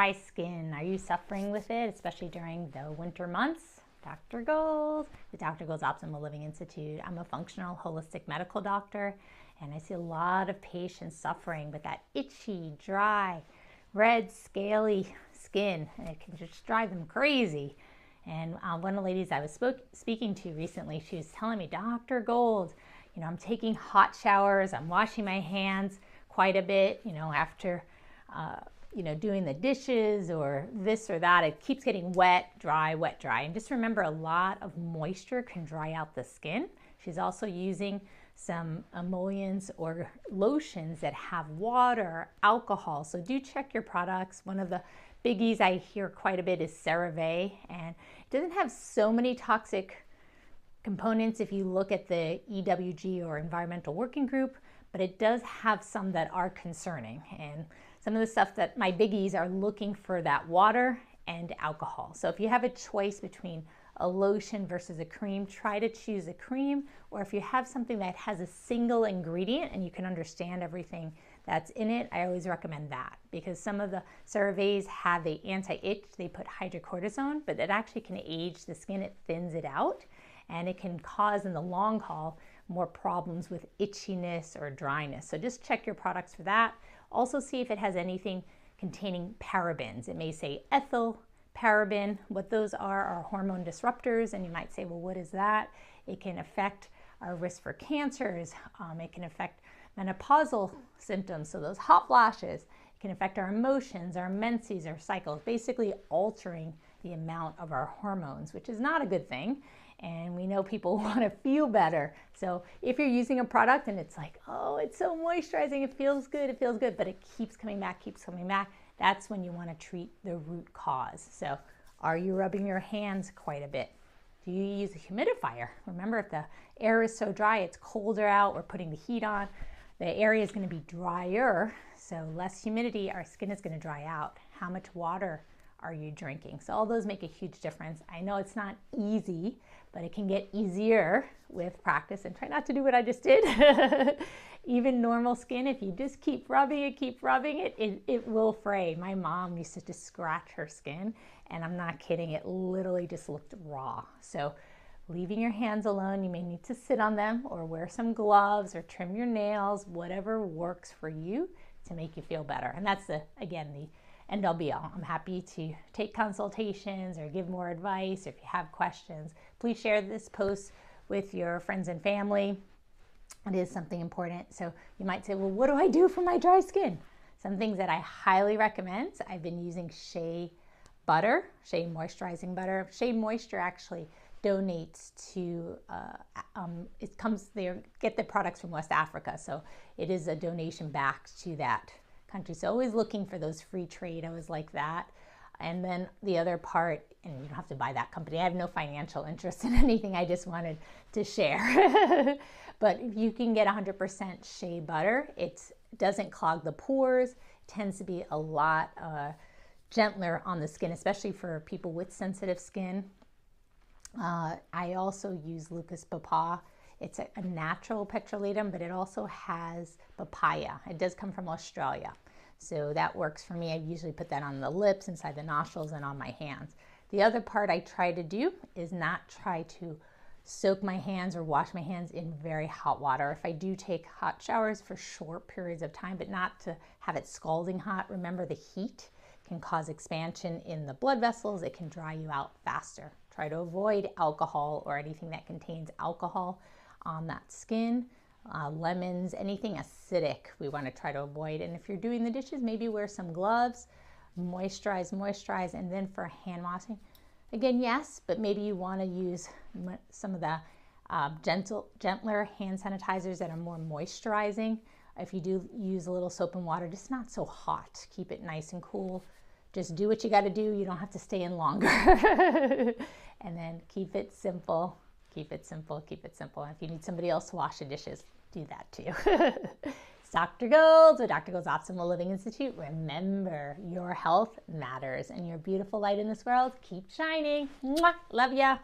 dry skin. Are you suffering with it, especially during the winter months? Dr. Gold, the Dr. Gold's Optimal Living Institute. I'm a functional holistic medical doctor, and I see a lot of patients suffering with that itchy, dry, red, scaly skin, and it can just drive them crazy. And one of the ladies I was speaking to recently, she was telling me, Dr. Gold, I'm taking hot showers, I'm washing my hands quite a bit, after doing the dishes or this or that. It keeps getting wet, dry. And just remember, a lot of moisture can dry out the skin. She's also using some emollients or lotions that have water, alcohol. So do check your products. One of the biggies I hear quite a bit is CeraVe, and it doesn't have so many toxic components if you look at the EWG or Environmental Working Group, but it does have some that are concerning. And some of the stuff that my biggies are looking for that water and alcohol. So if you have a choice between a lotion versus a cream, try to choose a cream, or if you have something that has a single ingredient and you can understand everything that's in it, I always recommend that, because some of the CeraVes have the anti-itch, they put hydrocortisone, but it actually can age the skin, it thins it out, and it can cause in the long haul more problems with itchiness or dryness. So just check your products for that. Also see if it has anything containing parabens. It may say ethyl paraben. What those are hormone disruptors, and you might say, well, what is that? It can affect our risk for cancers. It can affect menopausal symptoms, so those hot flashes. It can affect our emotions, our menses, our cycles, basically altering the amount of our hormones, which is not a good thing. And we know people want to feel better. So if you're using a product and it's like, oh, it's so moisturizing, it feels good, but it keeps coming back, that's when you want to treat the root cause. So are you rubbing your hands quite a bit? Do you use a humidifier? Remember, if the air is so dry, it's colder out, we're putting the heat on, the area is going to be drier, so less humidity, our skin is going to dry out. How much water are you drinking? So all those make a huge difference. I know it's not easy, but it can get easier with practice, and try not to do what I just did. Even normal skin, if you just keep rubbing it, it will fray. My mom used to just scratch her skin, and I'm not kidding, it literally just looked raw. So leaving your hands alone, you may need to sit on them or wear some gloves or trim your nails, whatever works for you to make you feel better. And that's again, the end all be all. I'm happy to take consultations or give more advice. If you have questions, please share this post with your friends and family. It is something important. So you might say, well, what do I do for my dry skin? Some things that I highly recommend. I've been using shea butter, shea moisturizing butter. Shea Moisture actually donates to, it comes there, get the products from West Africa. So it is a donation back to that country. So always looking for those free trade. I always like that. And then the other part, and you don't have to buy that company. I have no financial interest in anything. I just wanted to share. But if you can get 100% shea butter, it doesn't clog the pores. It tends to be a lot gentler on the skin, especially for people with sensitive skin. I also use Lucas Papaw. It's a natural petrolatum, but it also has papaya. It does come from Australia. So that works for me. I usually put that on the lips, inside the nostrils, and on my hands. The other part I try to do is not try to soak my hands or wash my hands in very hot water. If I do take hot showers for short periods of time, but not to have it scalding hot. Remember, the heat can cause expansion in the blood vessels. It can dry you out faster. Try to avoid alcohol or anything that contains alcohol on that skin. Lemons, anything acidic we want to try to avoid. And if you're doing the dishes, maybe wear some gloves, moisturize, and then for hand washing, again, yes, but maybe you want to use some of the gentler hand sanitizers that are more moisturizing. If you do use a little soap and water, just not so hot. Keep it nice and cool. Just do what you got to do. You don't have to stay in longer. And then keep it simple. Keep it simple. And if you need somebody else to wash the dishes, do that too. It's Dr. Gold with Dr. Gold's Optimal Living Institute. Remember, your health matters, and your beautiful light in this world keeps shining. Mwah! Love ya.